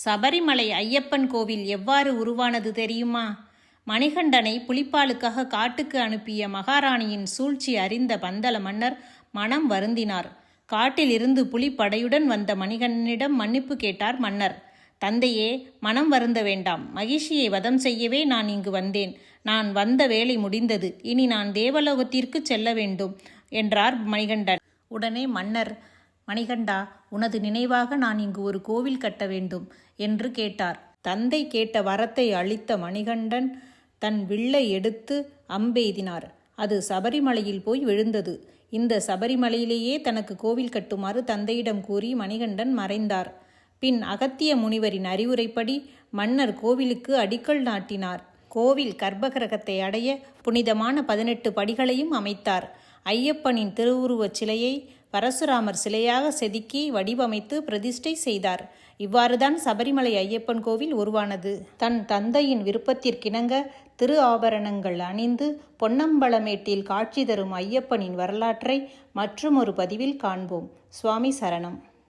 சபரிமலை ஐயப்பன் கோவில் எவ்வாறு உருவானது தெரியுமா? மணிகண்டனை புலிப்பாலுக்காக காட்டுக்கு அனுப்பிய மகாராணியின் சூழ்ச்சி அறிந்த பந்தல மன்னர் மனம் வருந்தினார். காட்டில் இருந்து புலிப்படையுடன் வந்த மணிகண்டனிடம் மன்னிப்பு கேட்டார் மன்னர். தந்தையே, மனம் வருந்த வேண்டாம். மகிஷியை வதம் செய்யவே நான் இங்கு வந்தேன். நான் வந்த வேலை முடிந்தது. இனி நான் தேவலோகத்திற்கு செல்ல வேண்டும் என்றார் மணிகண்டன். உடனே மன்னர், மணிகண்டா, உனது நினைவாக நான் இங்கு ஒரு கோவில் கட்ட வேண்டும் என்று கேட்டார். தந்தை கேட்ட வரத்தை அளித்த மணிகண்டன் தன் வில்லை எடுத்து அம்பெய்தினார். அது சபரிமலையில் போய் விழுந்தது. இந்த சபரிமலையிலேயே தனக்கு கோவில் கட்டுமாறு தந்தையிடம் கூறி மணிகண்டன் மறைந்தார். பின் அகத்திய முனிவரின் அறிவுரைப்படி மன்னர் கோவிலுக்கு அடிக்கல் நாட்டினார். கோவில் கர்ப்பகிரகத்தை அடைய புனிதமான 18 படிகளையும் அமைத்தார். ஐயப்பனின் திருவுருவச் சிலையை பரசுராமர் சிலையாக செதுக்கி வடிவமைத்து பிரதிஷ்டை செய்தார். இவ்வாறுதான் சபரிமலை ஐயப்பன் கோவில் உருவானது. தன் தந்தையின் விருப்பத்திற்கிணங்க திரு ஆபரணங்கள் அணிந்து பொன்னம்பலமேட்டில் காட்சி தரும் ஐயப்பனின் வரலாற்றை மற்றுமொரு பதிவில் காண்போம். சுவாமி சரணம்.